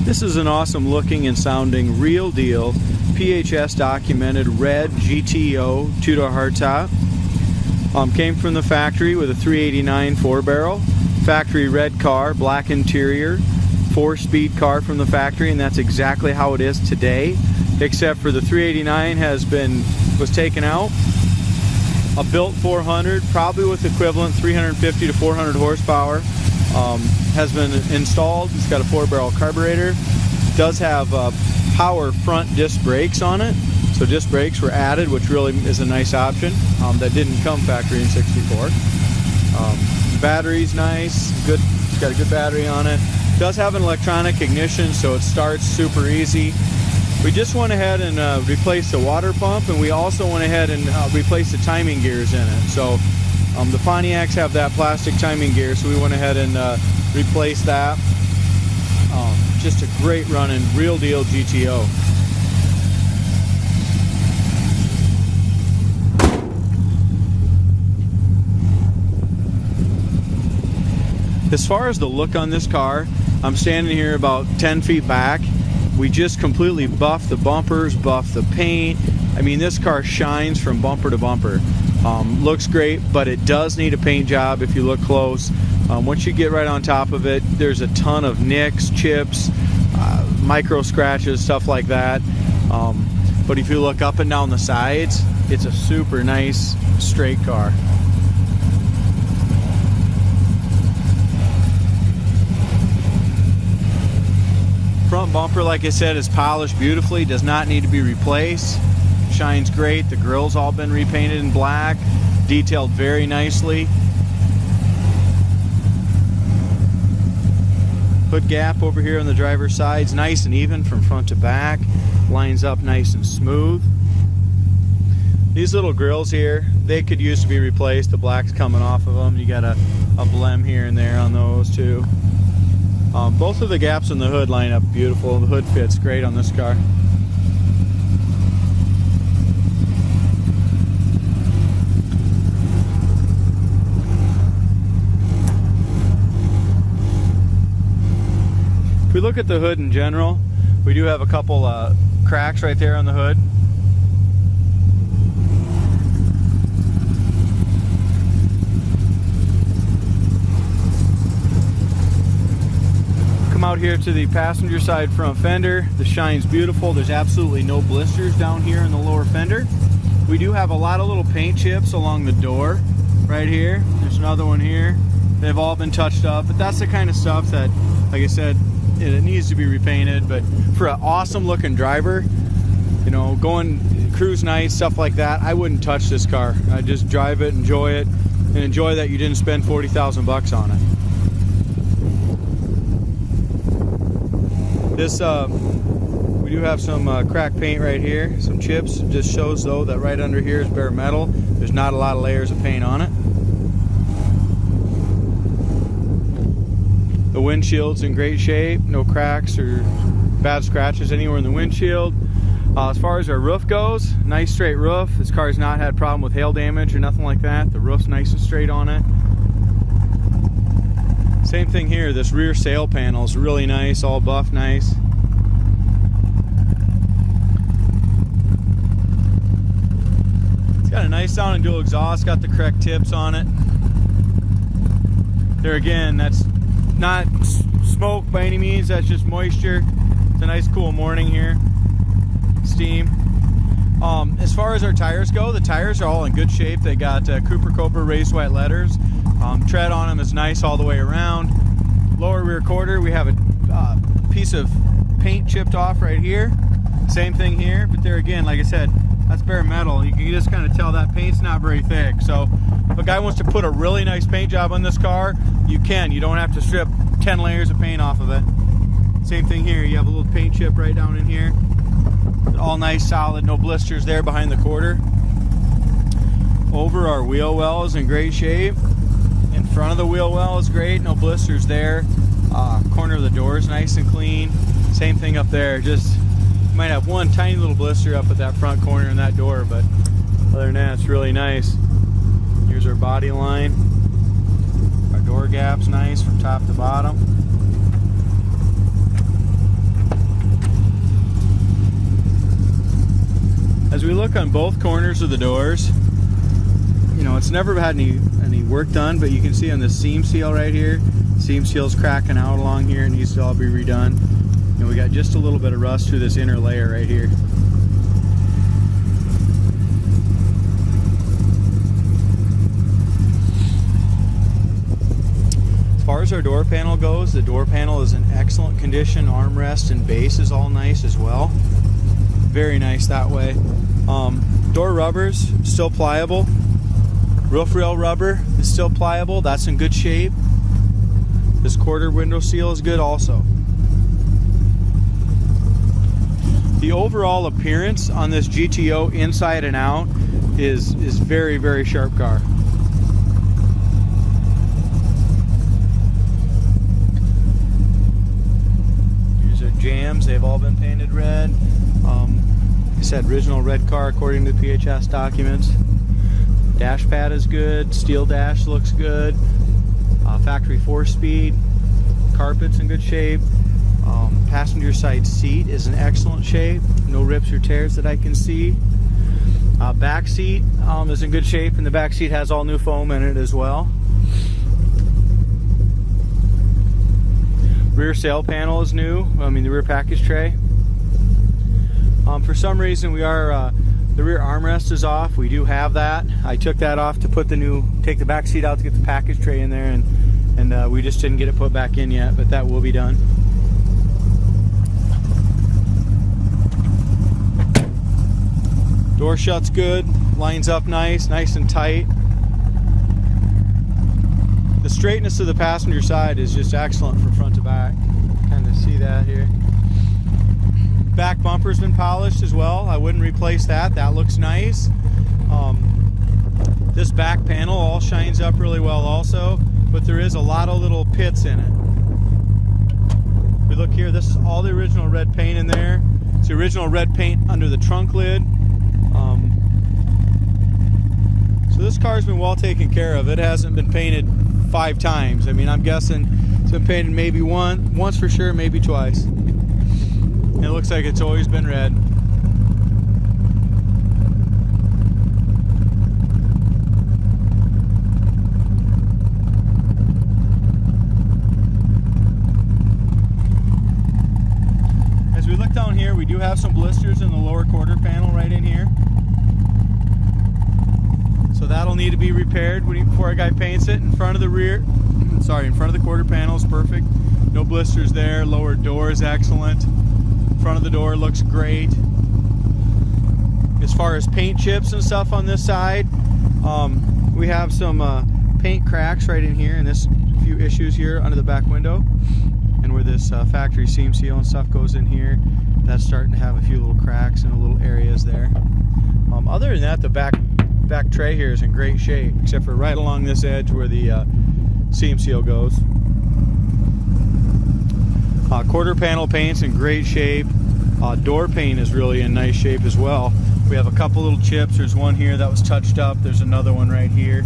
This is an awesome looking and sounding real deal PHS documented red GTO 2-door hardtop. Came from the factory with a 389 4-barrel, factory red car, black interior, 4-speed car from the factory, and that's exactly how it is today, except for the 389 was taken out. A built 400, probably with equivalent 350 to 400 horsepower, has been installed. It's got a 4-barrel carburetor. Does have power front disc brakes on it, so disc brakes were added, which really is a nice option. That didn't come factory in '64. Battery's nice, good. It's got a good battery on it. Does have an electronic ignition, so it starts super easy. We just went ahead and replaced the water pump, and we also went ahead and replaced the timing gears in it. So the Pontiacs have that plastic timing gear, so we went ahead and replaced that. Just a great running, real deal GTO. As far as the look on this car, I'm standing here about 10 feet back. We just completely buffed the bumpers, buffed the paint. I mean, this car shines from bumper to bumper. Looks great, but it does need a paint job if you look close. Once you get right on top of it, there's a ton of nicks, chips, micro scratches, stuff like that. But if you look up and down the sides, it's a super nice straight car. Front bumper, like I said, is polished beautifully, does not need to be replaced. Shines great. The grill's all been repainted in black, detailed very nicely. Hood gap over here on the driver's side's nice and even from front to back. Lines up nice and smooth. These little grills here, they could use to be replaced. The black's coming off of them. You got a blem here and there on those too. Both of the gaps in the hood line up beautiful. The hood fits great on this car. If we look at the hood in general, we do have a couple cracks right there on the hood. Come out here to the passenger side front fender. The shine's beautiful. There's absolutely no blisters down here in the lower fender. We do have a lot of little paint chips along the door right here. There's another one here. They've all been touched up, but that's the kind of stuff that, like I said, it needs to be repainted. But for an awesome looking driver, you know, going cruise night, stuff like that, I wouldn't touch this car. I'd just drive it, enjoy it, and enjoy that you didn't spend 40,000 bucks on it. This, we do have some cracked paint right here, some chips. It just shows though that right under here is bare metal. There's not a lot of layers of paint on it. The windshield's in great shape, no cracks or bad scratches anywhere in the windshield. As far as our roof goes, nice straight roof. This car's not had a problem with hail damage or nothing like that. The roof's nice and straight on it. Same thing here, this rear sail panel is really nice, all buff nice. It's got a nice sounding dual exhaust, got the correct tips on it. There again, that's not smoke by any means, that's just moisture. It's a nice cool morning here. Steam. As far as our tires go, the tires are all in good shape. They got Cooper Cobra raised white letters. Tread on them is nice all the way around. Lower rear quarter, we have a piece of paint chipped off right here. Same thing here, but there again, like I said, that's bare metal. You can just kind of tell that paint's not very thick. So if a guy wants to put a really nice paint job on this car, you can. You don't have to strip 10 layers of paint off of it. Same thing here, you have a little paint chip right down in here. All nice, solid, no blisters there behind the quarter. Over our wheel well is in great shape. In front of the wheel well is great, no blisters there. Corner of the door is nice and clean. Same thing up there, just might have one tiny little blister up at that front corner in that door, but other than that, it's really nice. Here's our body line. Our door gap's nice from top to bottom. we look on both corners of the doors, you know, it's never had any work done, but you can see on the seam seal right here, seam seal's cracking out along here. It needs to all be redone. And we got just a little bit of rust through this inner layer right here. As far as our door panel goes, the door panel is in excellent condition. Armrest and base is all nice as well. Very nice that way. Door rubbers, still pliable. Roof rail rubber is still pliable. That's in good shape. This quarter window seal is good also. The overall appearance on this GTO inside and out is very, very sharp car. Here's our jams. They've all been painted red. Like I said, original red car according to the PHS documents. Dash pad is good. Steel dash looks good. Factory 4-speed. Carpet's in good shape. Passenger side seat is in excellent shape. No rips or tears that I can see. Back seat is in good shape, and the back seat has all new foam in it as well. Rear sail panel is new. I mean, the rear package tray. For some reason, the rear armrest is off. We do have that. I took that off to take the back seat out to get the package tray in there, and we just didn't get it put back in yet, but that will be done. Door shut's good, lines up nice and tight. The straightness of the passenger side is just excellent from front to back. Kind of see that here. Back bumper's been polished as well. I wouldn't replace that. That looks nice. This back panel all shines up really well also, but there is a lot of little pits in it. If we look here, this is all the original red paint in there. It's the original red paint under the trunk lid. So this car's been well taken care of. It hasn't been painted 5 times. I mean, I'm guessing it's been painted maybe once for sure, maybe twice. And it looks like it's always been red. As we look down here, we do have some blisters in the lower quarter panel right in here. So that'll need to be repaired before a guy paints it. In front of the in front of the quarter panel is perfect. No blisters there. Lower door is excellent. Front of the door looks great. As far as paint chips and stuff on this side, we have some paint cracks right in here, and this few issues here under the back window, and where this factory seam seal and stuff goes in here, that's starting to have a few little cracks in the little areas there. Other than that, the back tray here is in great shape, except for right along this edge where the seam seal goes. Quarter panel paint's in great shape. Door paint is really in nice shape as well. We have a couple little chips. There's one here that was touched up. There's another one right here,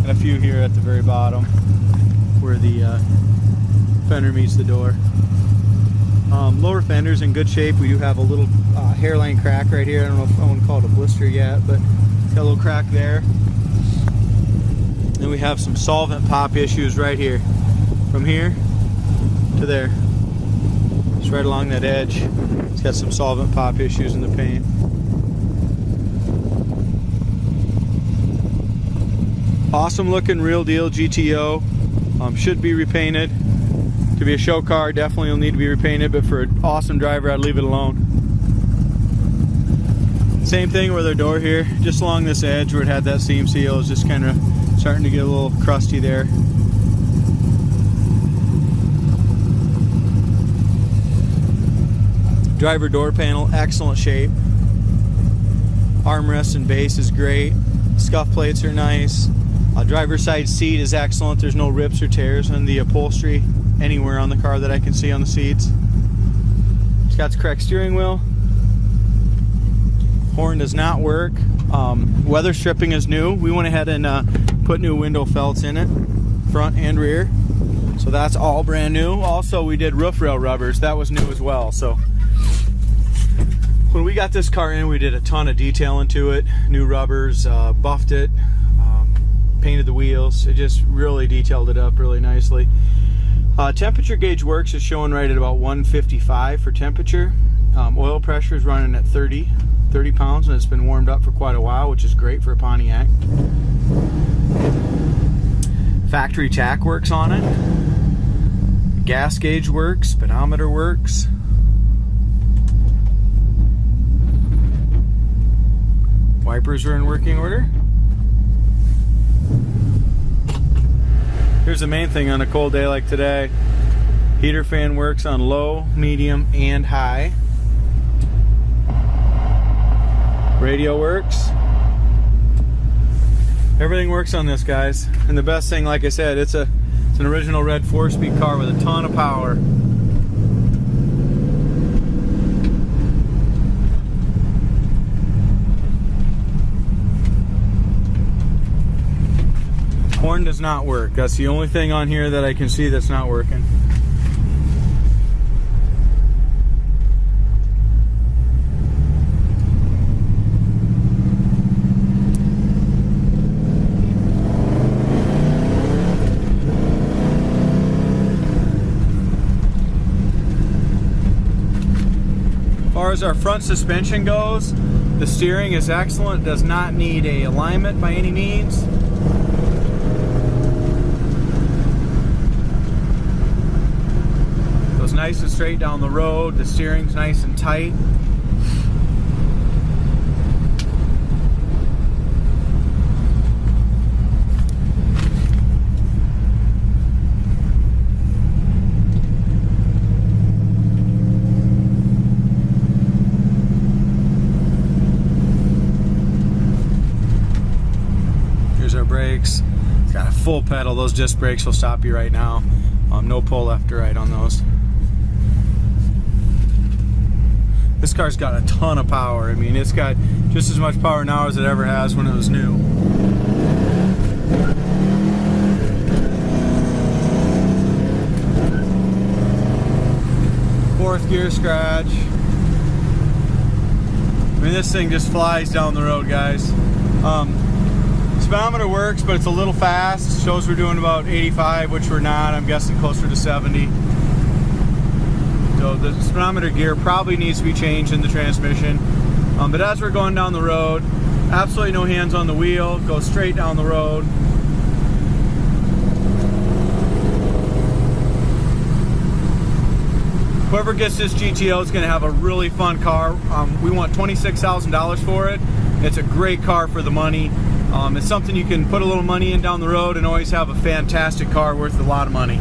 and a few here at the very bottom where the fender meets the door. Lower fender's in good shape. We do have a little hairline crack right here. I don't know if I want to call it a blister yet, but got a little crack there. Then we have some solvent pop issues right here, from here to there. Just right along that edge. It's got some solvent pop issues in the paint. Awesome looking real deal GTO. Should be repainted. To be a show car, definitely will need to be repainted, but for an awesome driver, I'd leave it alone. Same thing with our door here, just along this edge where it had that seam seal, is just kind of starting to get a little crusty there. Driver door panel, excellent shape. Armrest and base is great. Scuff plates are nice. Driver's side seat is excellent. There's no rips or tears in the upholstery anywhere on the car that I can see on the seats. It's got the correct steering wheel. Horn does not work. Weather stripping is new. We went ahead and put new window felts in it, front and rear. So that's all brand new. Also, we did roof rail rubbers. That was new as well. So When we got this car in, we did a ton of detailing to it. New rubbers, buffed it, painted the wheels. It just really detailed it up really nicely. Temperature gauge works is showing right at about 155 for temperature. Oil pressure is running at 30 pounds, and it's been warmed up for quite a while, which is great for a Pontiac. Factory tack works on it. Gas gauge works, speedometer works. Wipers are in working order. Here's the main thing on a cold day like today. Heater fan works on low, medium, and high. Radio works. Everything works on this, guys. And the best thing, like I said, it's an original red 4-speed car with a ton of power. Horn does not work. That's the only thing on here that I can see that's not working. As far as our front suspension goes, the steering is excellent. It does not need a alignment by any means. Nice and straight down the road. The steering's nice and tight. Here's our brakes. It's got a full pedal. Those disc brakes will stop you right now. No pull left or right on those. This car's got a ton of power. I mean, it's got just as much power now as it ever has when it was new. Fourth gear scratch. I mean, this thing just flies down the road, guys. Speedometer works, but it's a little fast. Shows we're doing about 85, which we're not. I'm guessing closer to 70. So the speedometer gear probably needs to be changed in the transmission. But as we're going down the road, absolutely no hands on the wheel. Go straight down the road. Whoever gets this GTO is going to have a really fun car. We want $26,000 for it. It's a great car for the money. It's something you can put a little money in down the road and always have a fantastic car worth a lot of money.